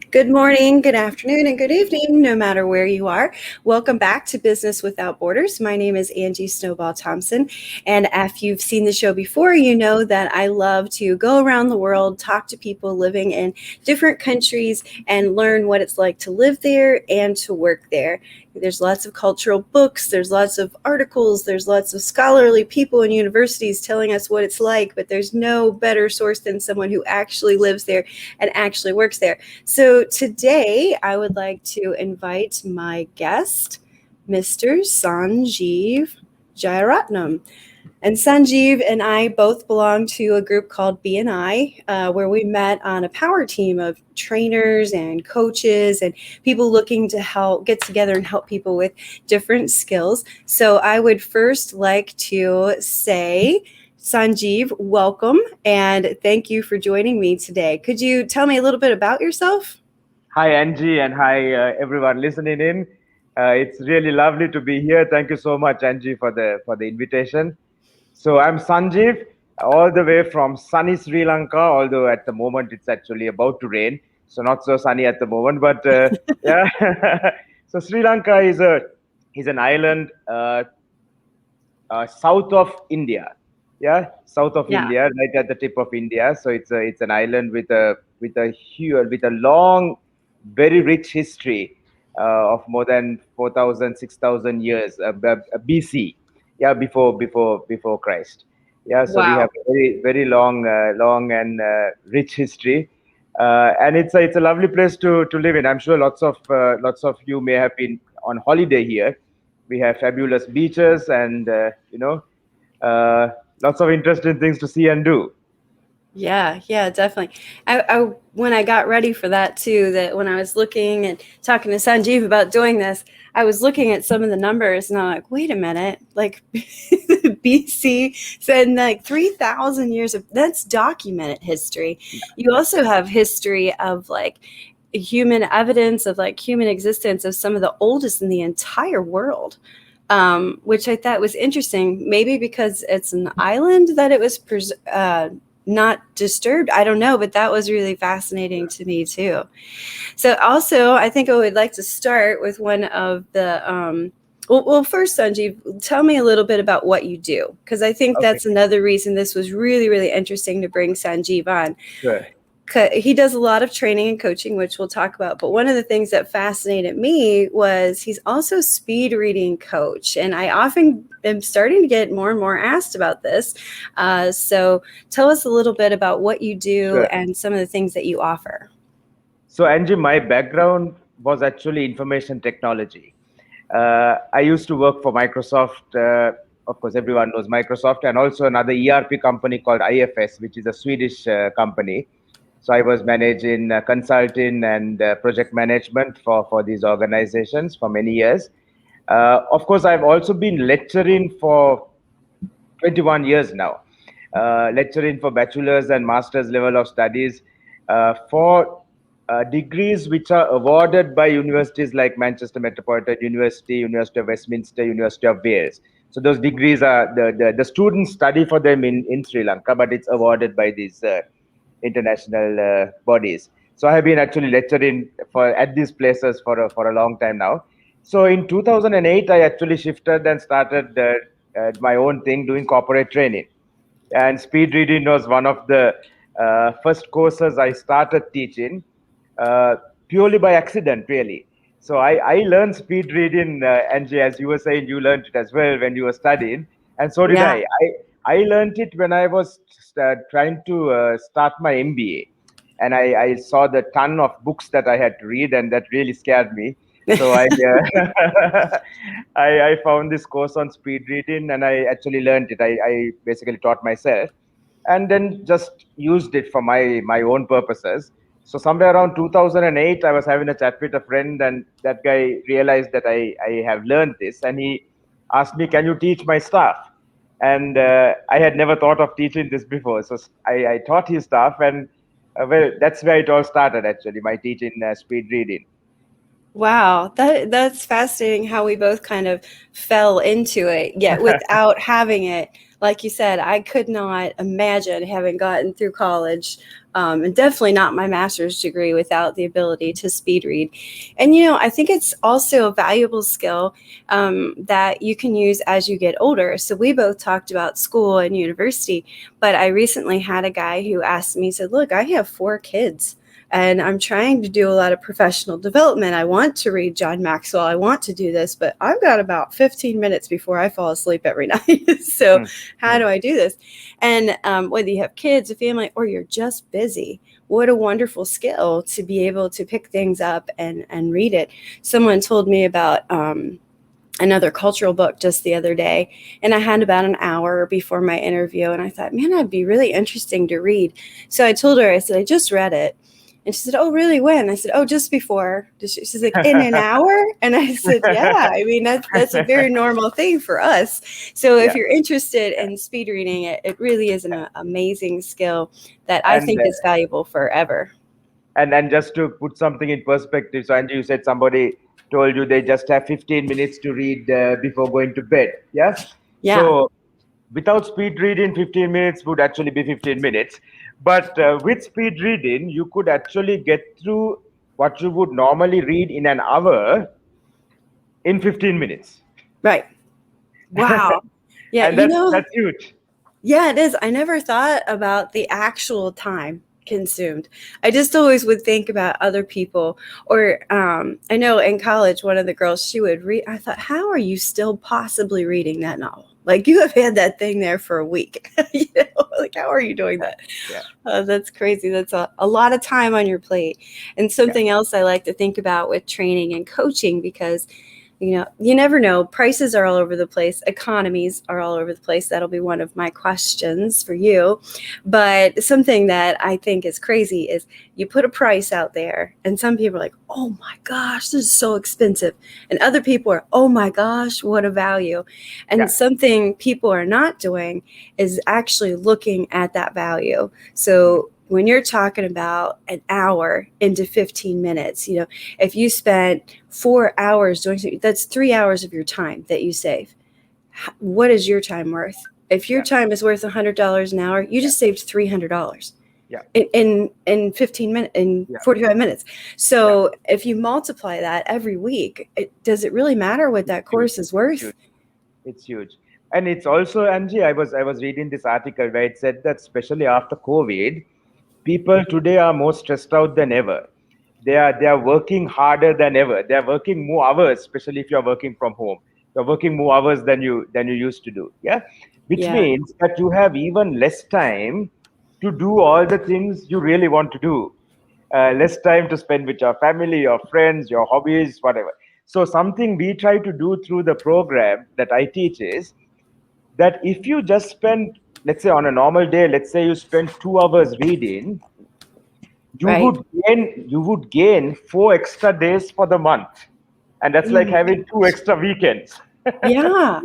Good morning, good afternoon, and good evening, no matter where you are. Welcome back to Business Without Borders. My name is Angie Snowball Thompson, and if you've seen the show before, you know that I love to go around the world, talk to people living in different countries, and learn what it's like to live there and to work there. There's lots of cultural books, there's lots of articles, there's lots of scholarly people in universities telling us what it's like, but there's no better source than someone who actually lives there and actually works there. So today I would like to invite my guest, Mr. Sanjeev Jayaratnam. And Sanjeev and I both belong to a group called BNI, where we met on a power team of trainers and coaches and people looking to help get together and help people with different skills. So I would first like to say, Sanjeev, welcome and thank you for joining me today. Could you tell me a little bit about yourself? Hi, Angie, and hi, everyone listening in. It's really lovely to be here. Thank you so much, Angie, for the invitation. So I'm Sanjeev, all the way from sunny Sri Lanka. Although at the moment it's actually about to rain, so not so sunny at the moment. But yeah, so Sri Lanka is an island south of India. Yeah, south of Yeah. India, right at the tip of India. So it's an island with a huge, with a long, very rich history of more than 4,000, 6,000 years BC. Yeah, before Christ. Yeah, so we have Wow. a very long and rich history. And it's a lovely place to live in. I'm sure lots of you may have been on holiday here. We have fabulous beaches and uh, lots of interesting things to see and do. Yeah, definitely. When I got ready for that too, that when I was looking and talking to Sanjeev about doing this, I was looking at some of the numbers and I'm like, wait a minute, like BC said like 3,000 years of that's documented history. You also have history of like human evidence of like human existence of some of the oldest in the entire world. Which I thought was interesting, maybe because it's an island that it was not disturbed. I don't know, but that was really fascinating to me too. So, also, I think I would like to start with one of the. Well, first, Sanjeev, tell me a little bit about what you do, because I think Okay, that's another reason this was really, really interesting to bring Sanjeev on. sure. He does a lot of training and coaching, which we'll talk about. But one of the things that fascinated me was he's also a speed reading coach. And I often am starting to get more and more asked about this. So tell us a little bit about what you do Sure. and some of the things that you offer. So, Angie, my background was actually information technology. I used to work for Microsoft. Of course, everyone knows Microsoft, and also another ERP company called IFS, which is a Swedish company. So I was managing consulting and project management for these organizations for many years. Of course, I've also been lecturing for 21 years now, lecturing for bachelor's and master's level of studies for degrees which are awarded by universities like Manchester Metropolitan University, University of Westminster, University of Wales. So those degrees are the students study for them in Sri Lanka, but it's awarded by these international bodies. So I have been actually lecturing for at these places for a long time now. So in 2008, I actually shifted and started my own thing, doing corporate training. And speed reading was one of the first courses I started teaching, uh, purely by accident, really. So I learned speed reading, Angie, as you were saying, you learned it as well when you were studying, and so did Yeah. I learned it when I was trying to start my MBA, and I saw the ton of books that I had to read, and that really scared me. So I found this course on speed reading, and I actually learned it. I basically taught myself, and then just used it for my own purposes. So somewhere around 2008, I was having a chat with a friend, and that guy realized that I have learned this, and he asked me, "Can you teach my staff?" And I had never thought of teaching this before, so I taught his staff, and well, that's where it all started. Actually, my teaching speed reading. Wow, that's fascinating how we both kind of fell into it, yet without having it. Like you said, I could not imagine having gotten through college, and definitely not my master's degree without the ability to speed read. And I think it's also a valuable skill that you can use as you get older. So we both talked about school and university, but I recently had a guy who asked me, he said, "Look, I have 4 kids and I'm trying to do a lot of professional development. I want to read John Maxwell. I want to do this, but I've got about 15 minutes before I fall asleep every night. So, Mm, how mm. do I do this?" And whether you have kids, a family, or you're just busy, what a wonderful skill to be able to pick things up and read it. Someone told me about another cultural book just the other day, and I had about an hour before my interview, and I thought, man, that'd be really interesting to read. So I told her, I said, I just read it. And she said, "Oh, really? When?" I said, "Oh, just before." She's like, "In an hour?" And I said, "Yeah. I mean, that's a very normal thing for us." So if Yeah, you're interested yeah. in speed reading, it really is an amazing skill that I And think is valuable forever. and just to put something in perspective, so Angie, you said somebody told you they just have 15 minutes to read before going to bed. Yeah. Yeah, So without speed reading, 15 minutes would actually be 15 minutes. But with speed reading, you could actually get through what you would normally read in an hour in 15 minutes. right. Wow. Yeah, And that's huge. yeah, it is. I never thought about the actual time consumed. I just always would think about other people. Or I know in college, one of the girls, she would read. I thought, how are you still possibly reading that novel? Like you have had that thing there for a week. Like how are you doing that? Yeah, That's crazy. That's a lot of time on your plate. And yeah, something else I like to think about with training and coaching, because you never know. Prices are all over the place. Economies are all over the place. That'll be one of my questions for you. But something that I think is crazy is you put a price out there, and some people are like, "Oh my gosh, this is so expensive." And other people are, "Oh my gosh, what a value." And yeah. something people are not doing is actually looking at that value. Mm. So when you're talking about an hour into 15 minutes, if you spent 4 hours doing something, that's 3 hours of your time that you save. What is your time worth? If your Yeah, time is worth $100 an hour, you yeah, just saved $300 yeah, in 15 minutes, in yeah, 45 minutes. yeah. So if you multiply that every week, does it really matter what It's that huge. course is It's huge. worth? It's huge. And it's also, Angie, I was reading this article where it said that especially after COVID, people today are more stressed out than ever. They are working harder than ever. They are working more hours, especially if you're working from home. You're working more hours than you used to do. Yeah. Which Yeah, means that you have even less time to do all the things you really want to do. Less time to spend with your family, your friends, your hobbies, whatever. So something we try to do through the program that I teach is that if you just spend, let's say on a normal day, let's say you spend 2 hours reading, you right. would gain 4 extra days for the month, and that's Oh like my having two gosh. extra weekends. Yeah.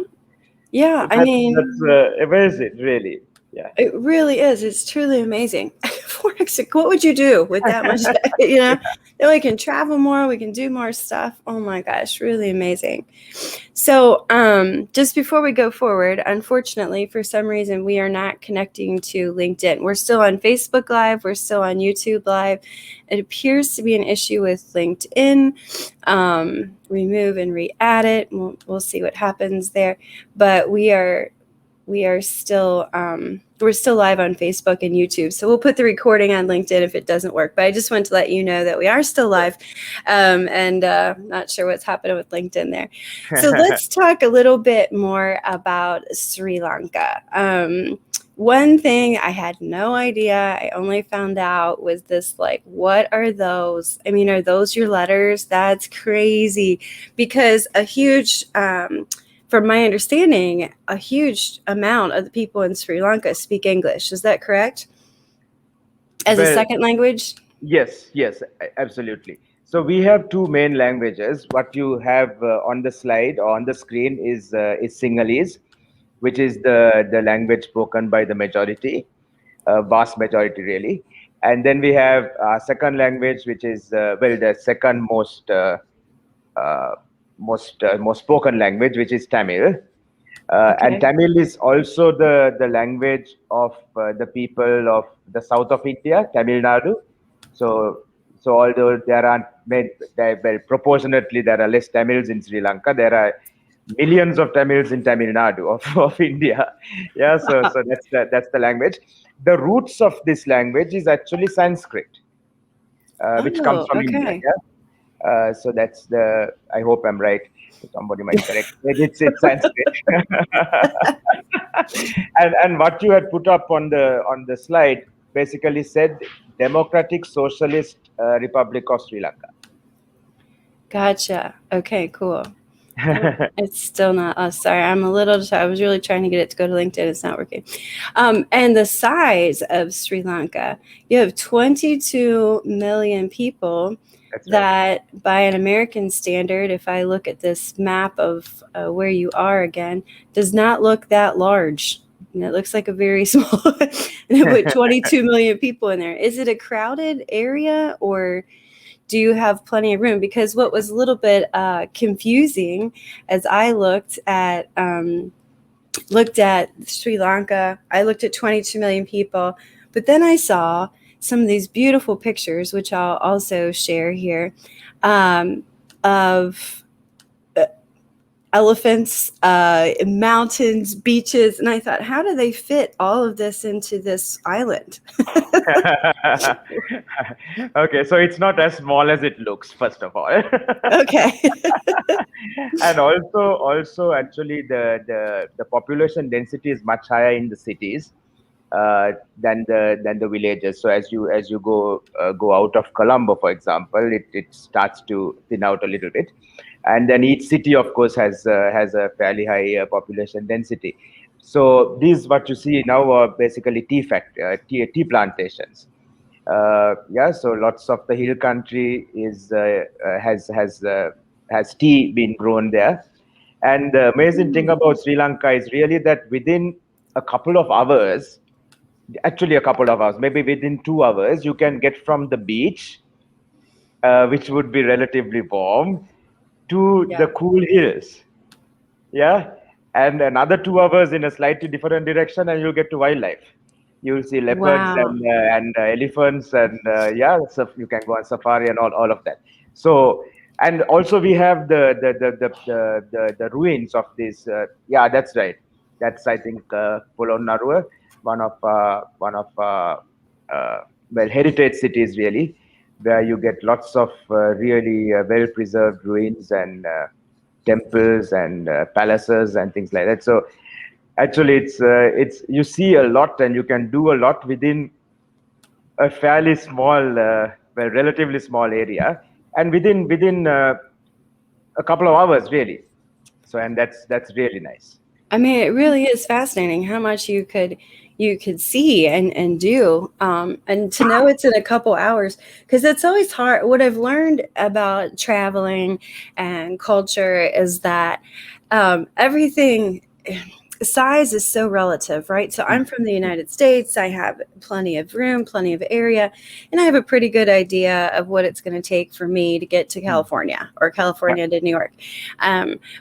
Yeah. I mean, That's amazing, really. Yeah. it really is. It's truly amazing. Forex, what would you do with that much? Then we can travel more, we can do more stuff. Oh my gosh, really amazing. So, just before we go forward, unfortunately, for some reason, we are not connecting to LinkedIn. We're still on Facebook Live, we're still on YouTube Live. It appears to be an issue with LinkedIn. Remove and re-add it. We'll see what happens there. But we are still we're still live on Facebook and YouTube. So we'll put the recording on LinkedIn if it doesn't work. But I just want to let you know that we are still live, and not sure what's happening with LinkedIn there. So let's talk a little bit more about Sri Lanka. One thing I had no idea, I only found out, was this, like, what are those? I mean, are those your letters? That's crazy, because from my understanding, a huge amount of the people in Sri Lanka speak English. Is that correct? As a Well, second language? yes, yes, absolutely. So we have two main languages. What you have on the slide or on the screen is Sinhalese, which is the language spoken by the majority, vast majority really. And then we have second language, which is well the second most. most spoken language, which is Tamil. And Okay. Tamil is also the language of the people of the south of India, Tamil Nadu. So so although there are well, proportionately there are less Tamils in Sri Lanka, there are millions of Tamils in Tamil Nadu of India. Yeah, so that's the language. The roots of this language is actually Sanskrit, which comes Oh, from India. okay. Yeah, so that's the. I hope I'm right. Somebody might correct. It's Sanskrit. And what you had put up on the slide basically said Democratic Socialist Republic of Sri Lanka. Gotcha. Okay, cool. Oh, it's still not. Oh, sorry, I'm a little. I was really trying to get it to go to LinkedIn. It's not working. And the size of Sri Lanka, you have 22 million people. That's right. That, by an American standard, if I look at this map of where you are again, does not look that large. And it looks like a very small. And they put 22 million people in there. Is it a crowded area, or do you have plenty of room? Because what was a little bit confusing as I looked at Sri Lanka, I looked at 22 million people, but then I saw some of these beautiful pictures, which I'll also share here, of elephants, mountains, beaches, and I thought, how do they fit all of this into this island? Okay, so it's not as small as it looks, first of all. Okay. And also actually the population density is much higher in the cities than the villages. So as you go out of Colombo, for example, it starts to thin out a little bit, and then each city, of course, has a fairly high population density. So these what you see now are basically tea plantations. Yeah, so lots of the hill country is has tea been grown there. And the amazing thing about Sri Lanka is really that within a couple of hours, actually a couple of hours, maybe within 2 hours, you can get from the beach, which would be relatively warm, to the Yeah. cool hills. Yeah, and another 2 hours in a slightly different direction, and you'll get to wildlife. You'll see leopards Wow. and elephants, and yeah, so you can go on safari and all of that. So, and also we have the ruins of this. Yeah, that's right. That's, I think, Pulau Narua, one of well, heritage cities really, where you get lots of really well preserved ruins and temples and palaces and things like that. So actually, it's you see a lot and you can do a lot within a fairly small, well, relatively small area, and within a couple of hours, really. So, and that's really nice. I mean, it really is fascinating how much you could see and do, and to know it's in a couple hours, because it's always hard. What I've learned about traveling and culture is that everything size is so relative, right? So I'm from the United States. I have plenty of room, plenty of area, and I have a pretty good idea of what it's going to take for me to get to California or Yeah, California to New York.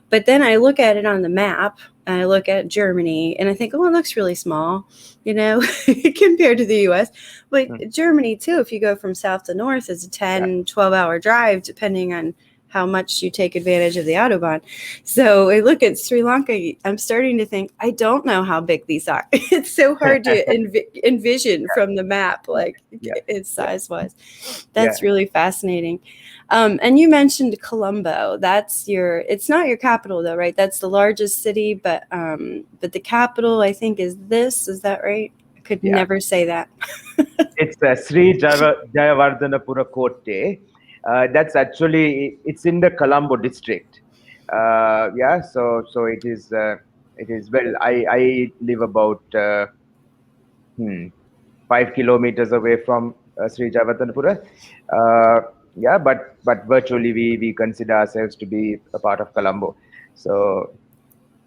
But then I look at it on the map. And I look at Germany and I think, oh, it looks really small, compared to the US. But Germany, too, if you go from south to north, is a yeah. 10-12 hour drive, depending on how much you take advantage of the Autobahn. So I look at Sri Lanka, I'm starting to think, I don't know how big these are. It's so hard to envision from the map, like Yeah, its yeah, size was. yeah. That's really fascinating. And you mentioned Colombo. It's not your capital though, right? That's the largest city, but the capital, I think, is this. Is that right? I could Yeah. never say that. It's Jayavardhanapura Kotte. That's actually it's in the Colombo district. Yeah, so it is. It is well. I live about 5 kilometers away from Sri Jayavardhanapura. Yeah, but virtually we consider ourselves to be a part of Colombo. So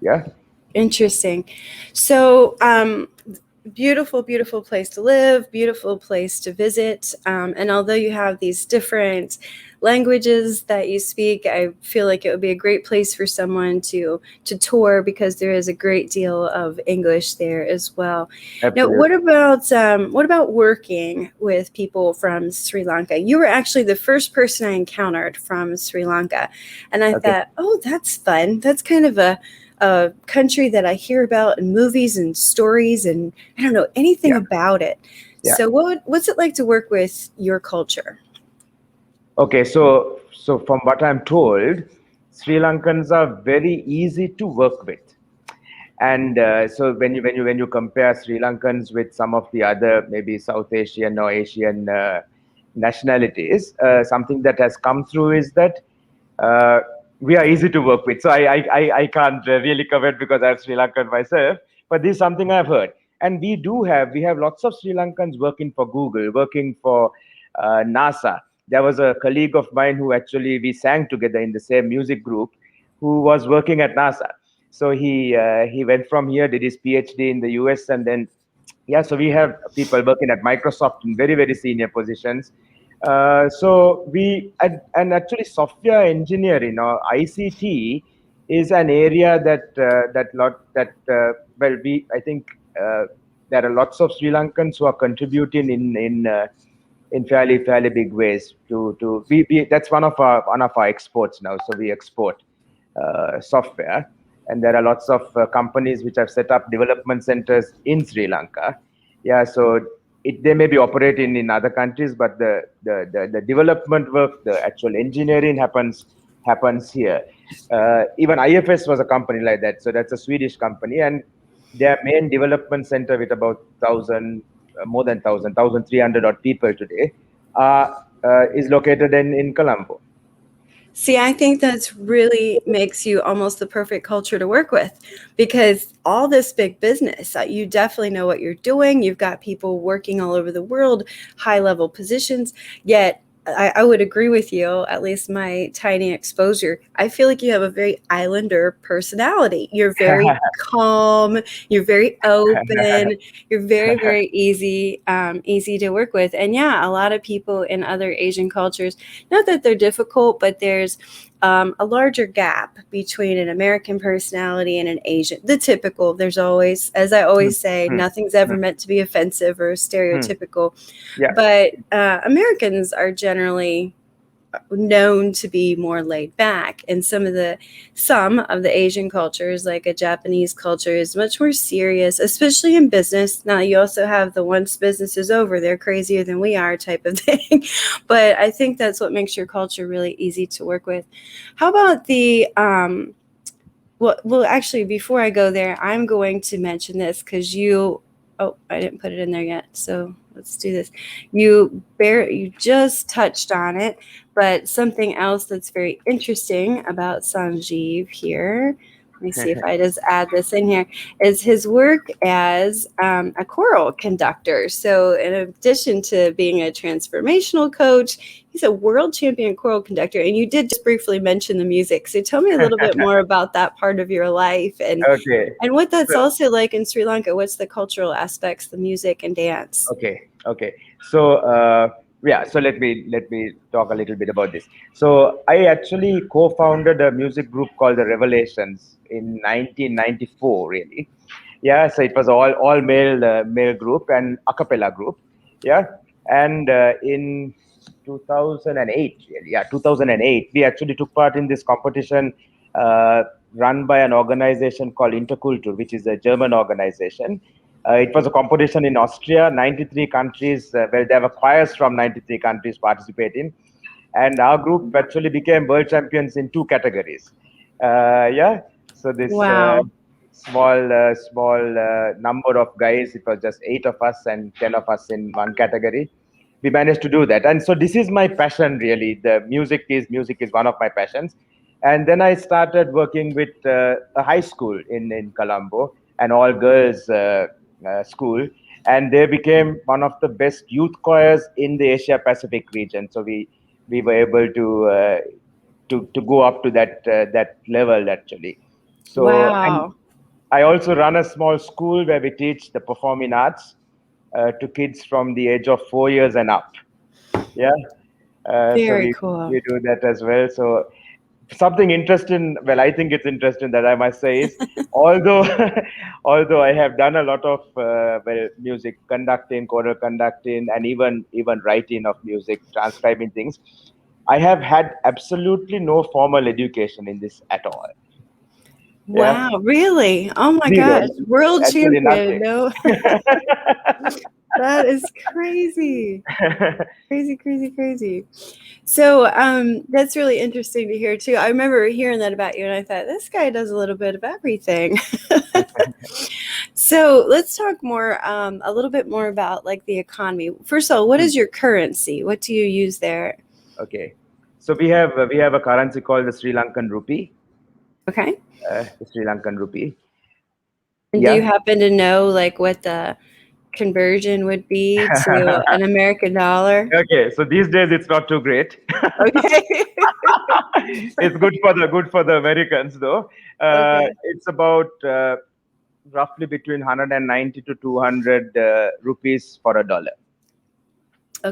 yeah. Interesting. So, beautiful, beautiful place to live, beautiful place to visit. And although you have these different languages that you speak, I feel like it would be a great place for someone to tour because there is a great deal of English there as well. Now, Absolutely. what about working with people from Sri Lanka? You were actually the first person I encountered from Sri Lanka, and I Okay. thought, oh, that's fun. That's kind of a country that I hear about in movies and stories, and I don't know anything Yeah. about it. Yeah. So, what's it like to work with your culture? Okay. So from what I'm told, Sri Lankans are very easy to work with. And so when you compare Sri Lankans with some of the other maybe South Asian or Asian nationalities, something that has come through is that uh, we are easy to work with. So I can't really comment because I'm Sri Lankan myself, but this is something I've heard. And we have lots of Sri Lankans working for Google, working for NASA. There was a colleague of mine who actually we sang together in the same music group, who was working at NASA. So he went from here, did his PhD in the US, and then yeah. So we have people working at Microsoft in very very senior positions. And actually software engineering or ICT is an area that we I think there are lots of Sri Lankans who are contributing in fairly big ways to we that's one of our exports now. So we export software, and there are lots of companies which have set up development centers in Sri Lanka. Yeah, so they may be operating in other countries, but the development work, the actual engineering happens here. Even IFS was a company like that. So that's a Swedish company, and their main development center with about thousand, more than thousand three hundred odd people today, is located in Colombo. See, I think that's really makes you almost the perfect culture to work with because all this big business, you definitely know what you're doing. You've got people working all over the world, high level positions, yet I would agree with you, at least my tiny exposure. I feel like you have a very islander personality. You're very calm, you're very open, you're very, very easy to work with. And yeah, a lot of people in other Asian cultures, not that they're difficult, but there's a larger gap between an American personality and an Asian. The typical, there's always, as I Hmm, always say, hmm, nothing's ever hmm, meant to be offensive or hmm. stereotypical. Yeah. But Americans are generally known to be more laid back, and some of the Asian cultures, like a Japanese culture, is much more serious, especially in business. Now you also have the once business is over, they're crazier than we are type of thing. But I think that's what makes your culture really easy to work with. How about the well, actually, before I go there, I'm going to mention this because oh, I didn't put it in there yet. So let's do this. You just touched on it, but something else that's very interesting about Sanjeev here. Let me see if I just add this in here. Is his work as a choral conductor. So, in addition to being a transformational coach, he's a world champion choral conductor. And you did just briefly mention the music. So, tell me a little bit more about that part of your life Okay. and what that's So, also like in Sri Lanka. What's the cultural aspects, the music and dance? okay. So yeah. So let me talk a little bit about this. So I actually co-founded a music group called the Revelations in 1994. Really. Yeah. So it was all male group and a cappella group. Yeah. And in 2008, really, yeah, 2008, we actually took part in this competition run by an organization called Interculture, which is a German organization. It was a competition in Austria, 93 countries, where there were choirs from 93 countries participating. And our group actually became world champions in two categories. Yeah, so this Wow. small number of guys, it was just eight of us and 10 of us in one category. We managed to do that. And so this is my passion, really. The music is one of my passions. And then I started working with a high school in Colombo, an all girls school, and they became one of the best youth choirs in the Asia Pacific region. So we were able to go up to that level actually. So and Wow. I also run a small school where we teach the performing arts to kids from the age of 4 years and up. Yeah. So Very we cool. we do that as well. So something interesting, well, I think it's interesting that I must say is, although although I have done a lot of music conducting, choral conducting, and even writing of music, transcribing things, I have had absolutely no formal education in this at all. Yeah, Wow, really? Oh my zero, gosh, world actually champion. nothing. No, that is crazy. Crazy, crazy, crazy. So that's really interesting to hear too. I remember hearing that about you, and I thought this guy does a little bit of everything. So let's talk more, a little bit more about like the economy. First of all, what Hmm. is your currency? What do you use there? Okay, so we have a currency called the Sri Lankan rupee. Okay. The Sri Lankan rupee. And do you Yeah. happen to know like what the conversion would be to an American dollar? Okay, so these days it's not too great. Okay. It's good for the Americans though. Okay. It's about roughly between 190 to 200 rupees for a dollar.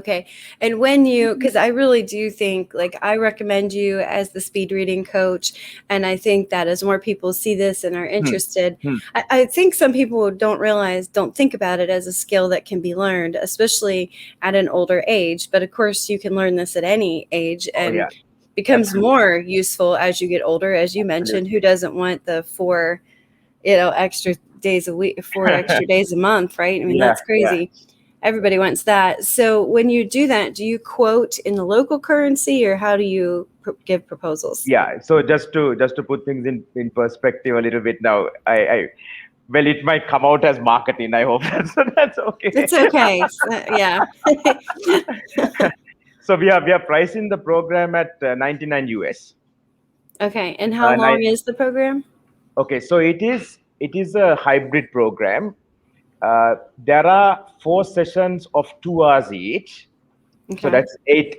Okay. And when you, because I really do think, like, I recommend you as the speed reading coach. And I think that as more people see this and are Hmm. interested, Hmm. I think some people don't think about it as a skill that can be learned, especially at an older age. But of course, you can learn this at any age Oh yeah, and becomes absolutely, more useful as you get older. As you mentioned, absolutely. who doesn't want the extra days a week, 4 extra days a month, right? I mean, Yeah, that's yeah. crazy. Everybody wants that. So when you do that, do you quote in the local currency or how do you give proposals? Yeah, so just to put things in perspective a little bit now, I well, it might come out as marketing. I hope that's okay. It's okay. Yeah. So we are pricing the program at 99 US. Okay. And how Nine, long is the program? okay, so it is a hybrid program. There are 4 sessions of 2 hours each. So Okay. that's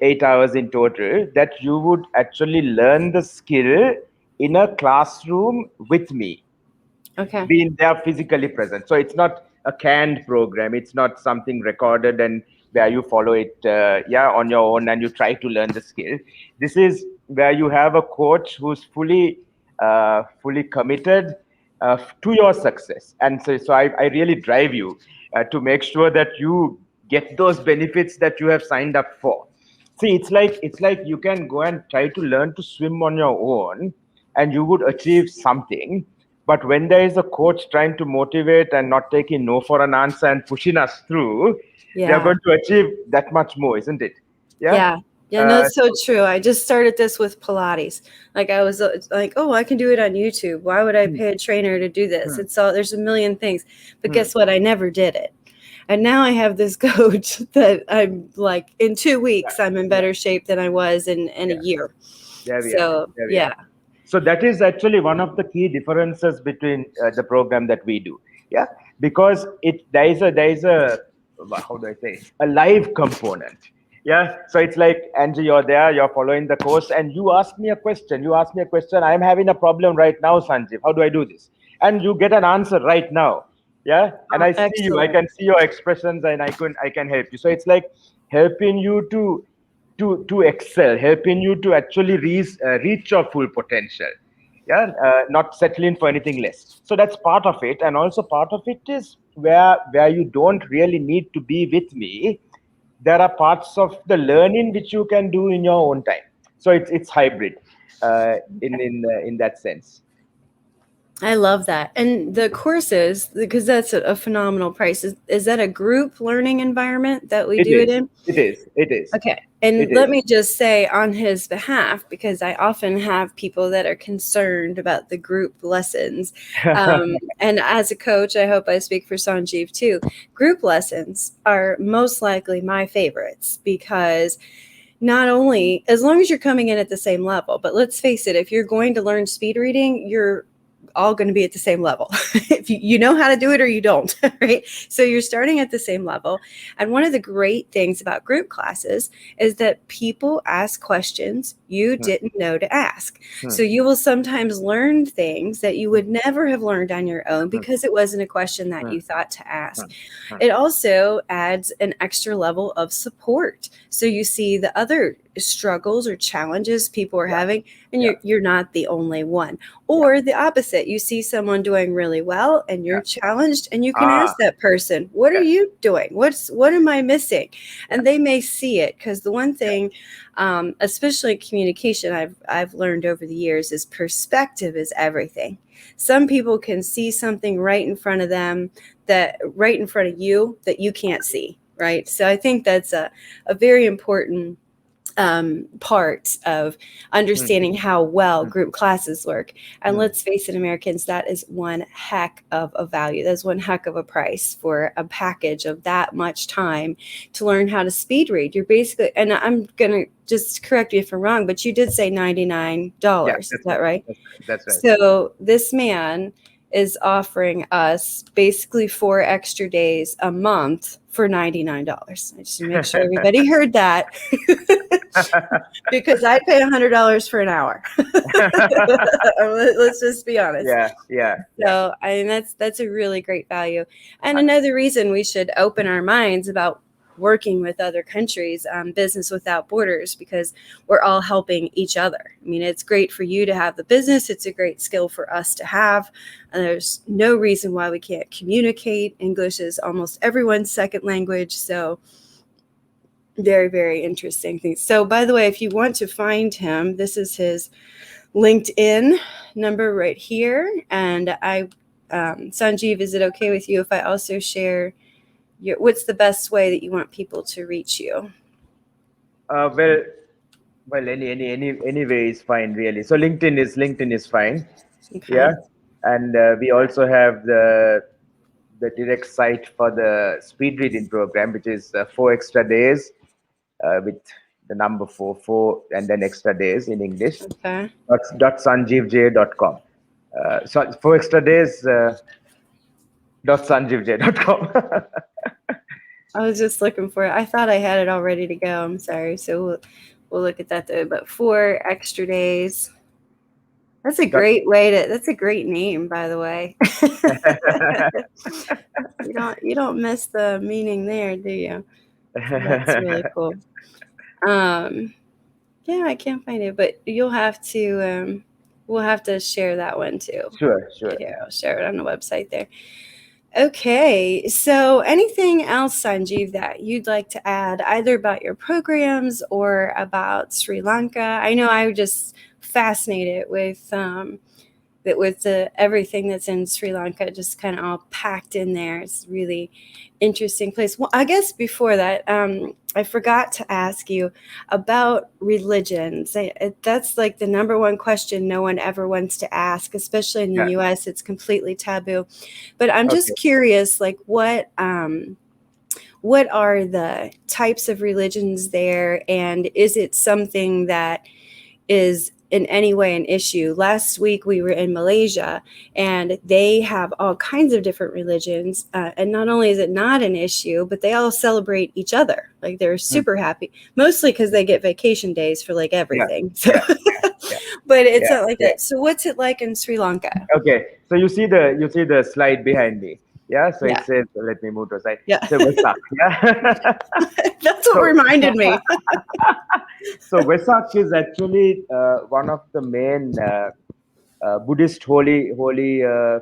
eight hours in total that you would actually learn the skill in a classroom with me, Okay. being there physically present. So it's not a canned program. It's not something recorded and where you follow it, yeah, on your own and you try to learn the skill. This is where you have a coach who's fully committed to your success. And so I really drive you to make sure that you get those benefits that you have signed up for. See, it's like you can go and try to learn to swim on your own, and you would achieve something. But when there is a coach trying to motivate and not taking no for an answer and pushing us through, we are Yeah. going to achieve that much more, isn't it? Yeah. Yeah. Yeah, no, it's so So, true. I just started this with Pilates. Like I was like, oh, I can do it on YouTube. Why would I hmm, pay a trainer to do this? hmm, It's all there's a million things. But hmm, guess what? I never did it. And now I have this coach that I'm like in 2 weeks I'm in yeah, better shape than I was in a yeah. year. There we are. So There we yeah. are. So that is actually one of the key differences between the program that we do. Yeah, because there is a how do I say, a live component. Yeah, so it's like, Angie, you're there, you're following the course, and you ask me a question. You ask me a question. I'm having a problem right now, Sanjeev. How do I do this? And you get an answer right now. Yeah, and Oh, I see you. I excellent. can see your expressions, and I can help you. So it's like helping you to excel, helping you to actually reach your full potential. Yeah, not settling for anything less. So that's part of it, and also part of it is where you don't really need to be with me. There are parts of the learning which you can do in your own time. So it's hybrid in that sense. I love that. And the courses, because that's a phenomenal price. Is that a group learning environment that we It do it is. in? It is. It is. Okay. It And let is. me just say on his behalf, because I often have people that are concerned about the group lessons. And as a coach, I hope I speak for Sanjeev too. Group lessons are most likely my favorites because not only, as long as you're coming in at the same level, but let's face it, if you're going to learn speed reading, you're all going to be at the same level. If you know how to do it or you don't, right? So you're starting at the same level. And one of the great things about group classes is that people ask questions you didn't know to ask. So you will sometimes learn things that you would never have learned on your own because it wasn't a question that you thought to ask. It also adds an extra level of support. So you see the other struggles or challenges people are having, and you're not the only one. Or the opposite, you see someone doing really well and you're challenged, and you can ask that person, what are you doing? What am I missing? And they may see it, because the one thing, especially communication, I've learned over the years, is perspective is everything. Some people can see something right in front of them, that right in front of you, that you can't see, right? So I think that's a very important part of understanding how well group classes work. And let's face it, Americans, that is one heck of a value. That's one heck of a price for a package of that much time to learn how to speed read. You're basically, and I'm going to just correct you if I'm wrong, but you did say $99. Is that right? That's right. So this man is offering us basically 4 extra days a month for $99. I just to make sure everybody heard that. Because I'd pay $100 for an hour. Let's just be honest. So I mean, that's a really great value. And another reason we should open our minds about working with other countries, Business Without Borders, because we're all helping each other. I mean, it's great for you to have the business. It's a great skill for us to have. And there's no reason why we can't communicate. English is almost everyone's second language. So very, very interesting things. So by the way, if you want to find him, this is his LinkedIn number right here. And Sanjeev, is it okay with you if I also share what's the best way that you want people to reach you? Well, any way is fine, really. So LinkedIn is fine. Okay. And we also have the direct site for the speed reading program, which is 4 extra days, with the number 4 and then extra days in English. Okay. .sanjeevj.com. So 4 extra days. .sanjeevj.com. I was just looking for it. I thought I had it all ready to go. I'm sorry. So we'll look at that though. But 4 extra days. That's a great way to. That's a great name, by the way. You don't miss the meaning there, do you? That's really cool. Yeah, I can't find it, but you'll have to. We'll have to share that one too. Sure. Yeah, I'll share it on the website there. Okay, so anything else, Sanjeev, that you'd like to add, either about your programs or about Sri Lanka? I know I was just fascinated with everything that's in Sri Lanka, just kind of all packed in there. It's a really interesting place. Well, I guess before that, I forgot to ask you about religions. That's like the number one question no one ever wants to ask, especially in the U.S. It's completely taboo. But I'm just curious, like what are the types of religions there, and is it something that is in any way an issue? Last week we were in Malaysia, and they have all kinds of different religions, and not only is it not an issue, but they all celebrate each other. Like they're super happy, mostly because they get vacation days for like everything. But it's not like that. So what's it like in Sri Lanka? Okay, so you see the slide behind me. So it says, let me move to the side. So Vesak. That's what reminded me. So Vesak is actually one of the main Buddhist holy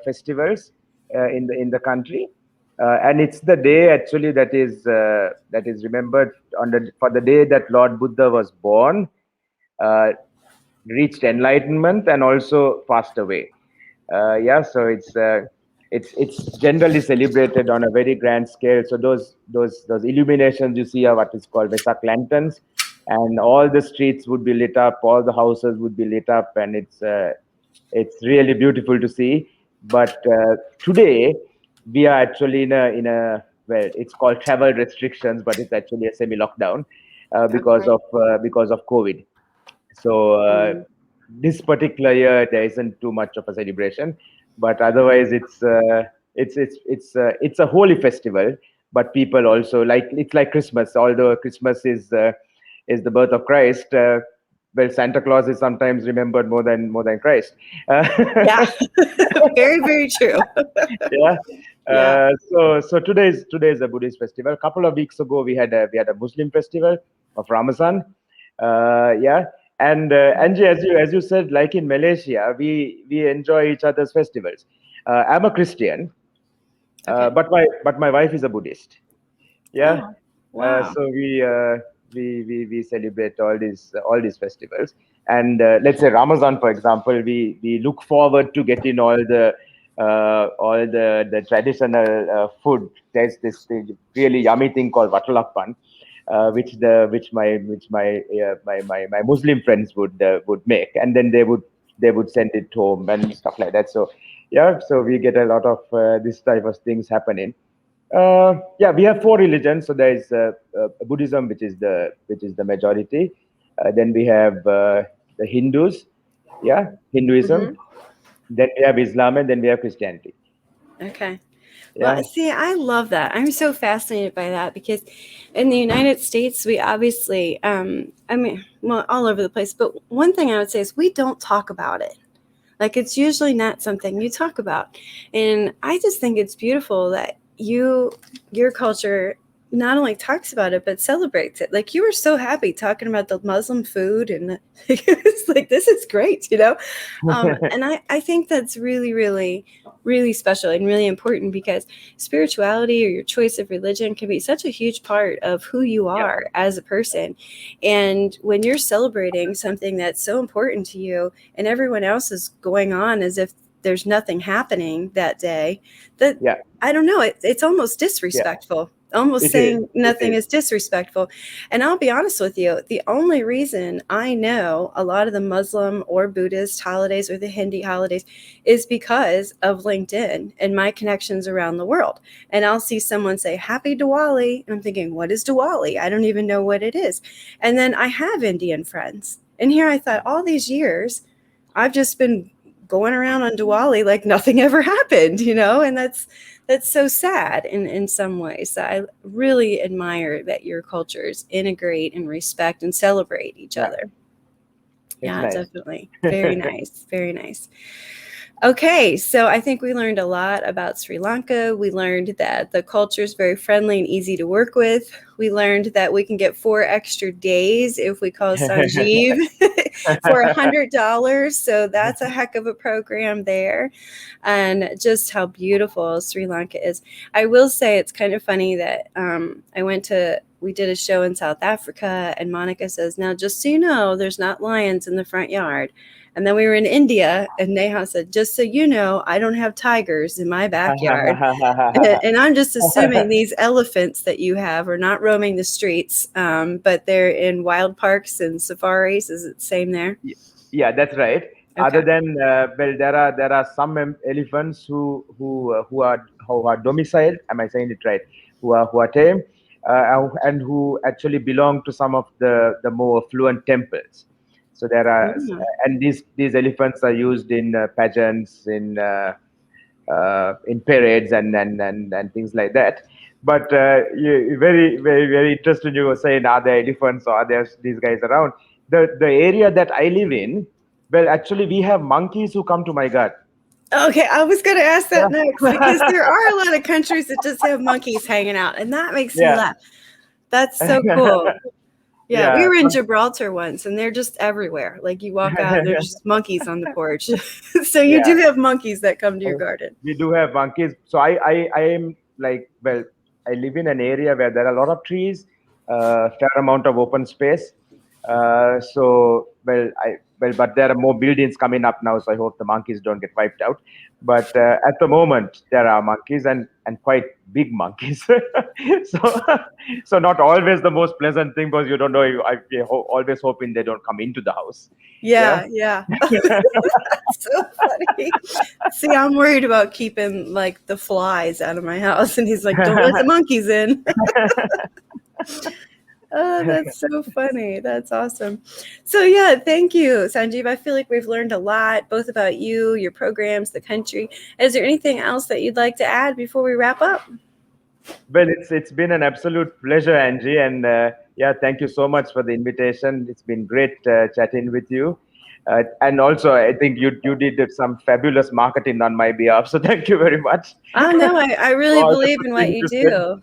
festivals in the country, and it's the day actually that is remembered for the day that Lord Buddha was born, reached enlightenment, and also passed away. So it's generally celebrated on a very grand scale. So those illuminations you see are what is called Vesak lanterns, and all the streets would be lit up, all the houses would be lit up, and it's really beautiful to see. But today we are actually in a well, it's called travel restrictions, but it's actually a semi lockdown because of COVID. So this particular year there isn't too much of a celebration, but otherwise it's a holy festival. But people also like, it's like Christmas. Although Christmas is the birth of Christ, well, Santa Claus is sometimes remembered more than Christ. Yeah. Very, very true. Yeah. Yeah. So today is a Buddhist festival. A couple of weeks ago, we had a Muslim festival of Ramadan. Yeah, and Angie, as you said, like in Malaysia, we enjoy each other's festivals. I'm a Christian, Okay. but my wife is a Buddhist. Yeah. Oh, wow. So we celebrate all these festivals, and let's say Ramadan, for example, we look forward to getting all the traditional food. There's this really yummy thing called vatalapan, which my Muslim friends would make, and then they would send it home and stuff like that. So yeah, so we get a lot of this type of things happening. Yeah, we have four religions. So there is Buddhism, which is the majority. Then we have the Hindus, yeah, Hinduism. Hmm. Then we have Islam, and then we have Christianity. Okay. Well, Yeah, see, I love that. I'm so fascinated by that because in the United States, we obviously, I mean, well, all over the place. But one thing I would say is we don't talk about it. Like it's usually not something you talk about. And I just think it's beautiful that your culture not only talks about it, but celebrates it. Like you were so happy talking about the Muslim food and it's like, this is great, you know? And I think that's really, really, really special and really important because spirituality or your choice of religion can be such a huge part of who you yeah, are as a person. And when you're celebrating something that's so important to you and everyone else is going on as if there's nothing happening that day, that yeah, I don't know, it's almost yeah. disrespectful. Almost It is. saying It nothing is. is disrespectful. And I'll be honest with you, the only reason I know a lot of the Muslim or Buddhist holidays or the Hindi holidays is because of LinkedIn and my connections around the world. And I'll see someone say Happy Diwali, and I'm thinking, what is Diwali? I don't even know what it is. And then I have Indian friends. And here I thought all these years I've just been going around on Diwali like nothing ever happened, you know, and that's so sad in some ways. So I really admire that your cultures integrate and respect and celebrate each Yeah, other. it's Yeah, nice. definitely. Very nice. Very nice. Okay, so I think we learned a lot about Sri Lanka. We learned that the culture is very friendly and easy to work with. We learned that we can get 4 extra days if we call Sanjeev for $100. So that's a heck of a program there. And just how beautiful Sri Lanka is. I will say it's kind of funny that we did a show in South Africa, and Monica says, now, just so you know, there's not lions in the front yard. And then we were in India, and Neha said, just so you know, I don't have tigers in my backyard. And I'm just assuming these elephants that you have are not roaming the streets, but they're in wild parks and safaris. Is it the same there? Yeah, that's right. Other Okay. than well, there are some elephants who are domiciled. Am I saying it right? Who are tame, and who actually belong to some of the more affluent temples. So there are, Mm. and these elephants are used in pageants, in parades, and things like that. But very, very, very interesting. You were saying, are there elephants or are there these guys around? The area that I live in, well, actually, we have monkeys who come to my garden. Okay, I was going to ask that next because Yeah. there are a lot of countries that just have monkeys hanging out, and that makes me Yeah. laugh. That's so cool. Yeah, we Yeah. were in Gibraltar once, and they're just everywhere. Like you walk out, and there's just monkeys on the porch. So you Yeah. do have monkeys that come to your garden. We do have monkeys. So I am like, well, I live in an area where there are a lot of trees, fair amount of open space. So but there are more buildings coming up now, so I hope the monkeys don't get wiped out. But at the moment, there are monkeys, and quite big monkeys. So so not always the most pleasant thing, because you don't know. Always hoping they don't come into the house. Yeah. Yeah, yeah. So funny. See, I'm worried about keeping like the flies out of my house, and he's like, "Don't let the monkeys in." Oh, that's so funny. That's awesome. So yeah, thank you, Sanjeev. I feel like we've learned a lot, both about you, your programs, the country. Is there anything else that you'd like to add before we wrap up? Well, it's been an absolute pleasure, Angie, and yeah, thank you so much for the invitation. It's been great chatting with you, and also I think you did some fabulous marketing on my behalf. So thank you very much Oh no, I for really all the believe good in what things you you said. do.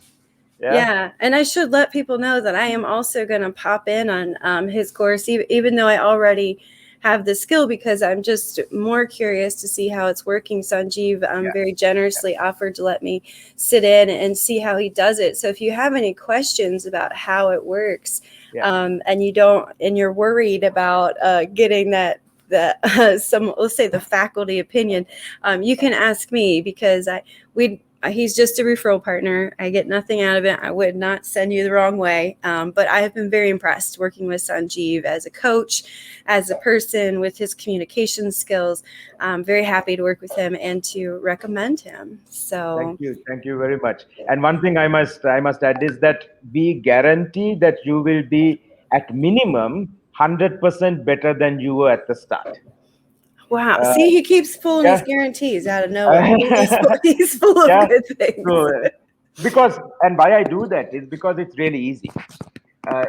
Yeah, Yeah, and I should let people know that I am also going to pop in on his course, even though I already have the skill, because I'm just more curious to see how it's working. Sanjeev yeah, very generously offered to let me sit in and see how he does it. So if you have any questions about how it works, yeah. and you're worried about getting that some, let's say, the faculty opinion, you can ask me, because we he's just a referral partner. I get nothing out of it. I would not send you the wrong way. But I have been very impressed working with Sanjeev as a coach, as a person, with his communication skills. I'm very happy to work with him and to recommend him. So, Thank you very much. And one thing I must add is that we guarantee that you will be at minimum 100% better than you were at the start. wow. Uh, See, he keeps pulling his yeah. guarantees out of nowhere. He's full of Yeah. good things. So, because, and why I do that is because it's really easy.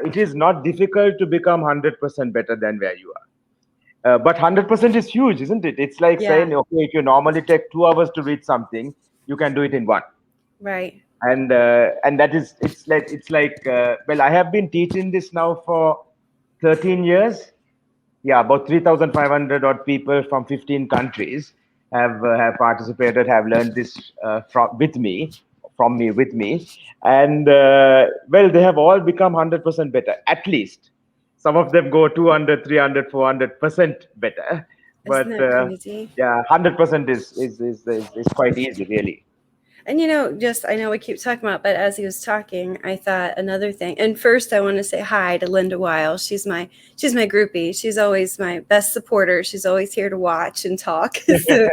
It is not difficult to become 100% better than where you are. But 100% is huge, isn't it? It's like Yeah, saying, okay, if you normally take 2 hours to read something, you can do it in one. right. And that is, it's like well, I have been teaching this now for 13 years. Yeah, about 3,500 odd people from 15 countries have participated, have learned this from me, with me, and well, they have all become 100% better. At least some of them go 200, 300, 400% better, Isn't but that crazy? yeah, 100% is quite easy, really. And just I know we keep talking about, but as he was talking, I thought another thing. And first, I want to say hi to Linda Weil. She's my groupie. She's always my best supporter. She's always here to watch and talk. So,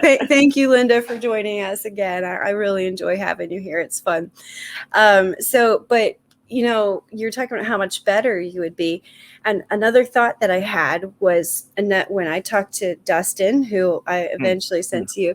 thank you, Linda, for joining us again. I really enjoy having you here. It's fun. But you're talking about how much better you would be. And another thought that I had was, Annette, when I talked to Dustin, who I Hmm, eventually hmm. sent to you,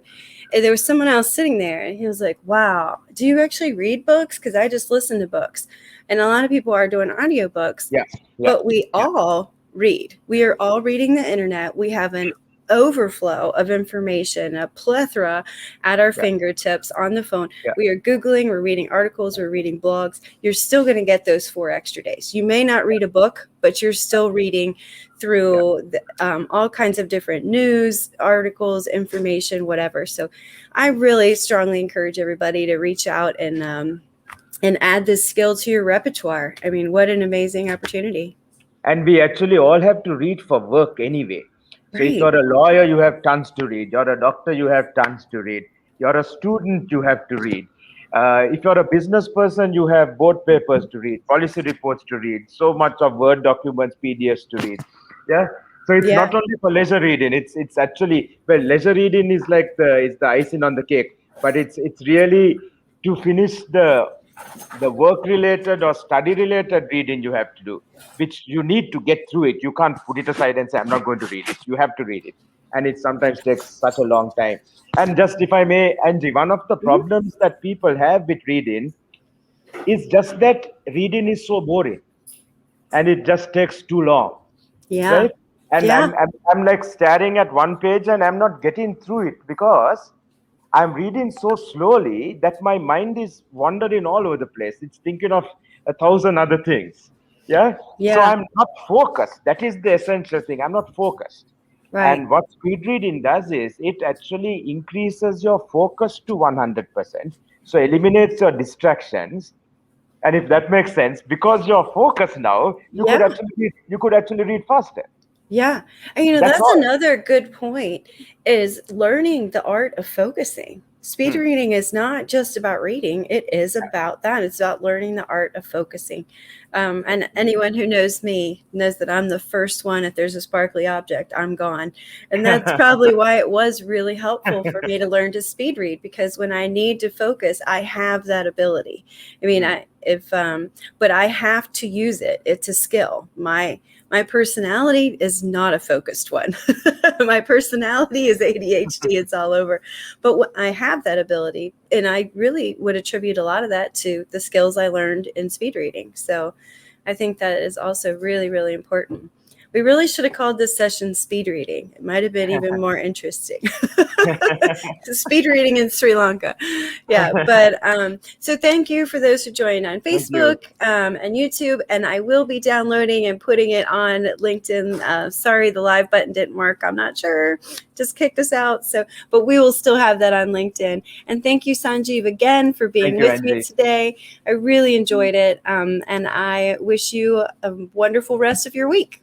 there was someone else sitting there, and he was like, wow, do you actually read books? Because I just listen to books. And a lot of people are doing audiobooks, Yeah, yeah, but we yeah, all read. We are all reading the internet. We have an overflow of information, a plethora at our yeah, fingertips on the phone. yeah, We are Googling, we're reading articles, we're reading blogs. You're still going to get those 4 extra days. You may not read a book, but you're still reading yeah. through all kinds of different news, articles, information, whatever. So I really strongly encourage everybody to reach out and add this skill to your repertoire. I mean, what an amazing opportunity. And we actually all have to read for work anyway. So if Right. you're a lawyer, you have tons to read. You're a doctor, you have tons to read. You're a student, you have to read. If you're a business person, you have board papers to read, policy reports to read, so much of Word documents, PDFs to read. Yeah. So it's Yeah. not only for leisure reading. It's actually, well, leisure reading is like the icing on the cake, but it's really to finish the work related or study related reading you have to do, which you need to get through it. You can't put it aside and say, I'm not going to read it. You have to read it. And it sometimes takes such a long time. And just if I may, Angie, one of the Mhm. problems that people have with reading is just that reading is so boring and it just takes too long, Yeah. right? And Yeah. I'm like staring at one page and I'm not getting through it because I'm reading so slowly that my mind is wandering all over the place. It's thinking of 1,000 other things. Yeah. So Yeah. I'm not focused. That is the essential thing. I'm not focused. Right. And what speed reading does is it actually increases your focus to 100%. So eliminates your distractions. And if that makes sense, because you're focused now, Yeah. you could actually read faster. Yeah. And That's that's all. another good point, is learning the art of focusing. Speed reading is not just about reading. It is about that. It's about learning the art of focusing. And anyone who knows me knows that I'm the first one. If there's a sparkly object, I'm gone. And that's probably why it was really helpful for me to learn to speed read, because when I need to focus, I have that ability. I mean, but I have to use it. It's a skill. My personality is not a focused one. My personality is ADHD. It's all over. But I have that ability, and I really would attribute a lot of that to the skills I learned in speed reading. So I think that is also really, really important. We really should have called this session speed reading. It might have been even more interesting. Speed reading in Sri Lanka. Yeah, but so thank you for those who joined on Facebook and YouTube, and I will be downloading and putting it on LinkedIn. Sorry, the live button didn't work. I'm not sure. Just kicked us out. So, but we will still have that on LinkedIn. And thank you, Sanjeev, again for being with me today. I really enjoyed it, and I wish you a wonderful rest of your week.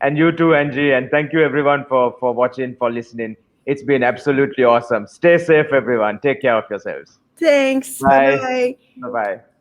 And you too, Angie. And thank you, everyone, for watching, for listening. It's been absolutely awesome. Stay safe, everyone. Take care of yourselves. Thanks. Bye. Bye-bye. Bye-bye.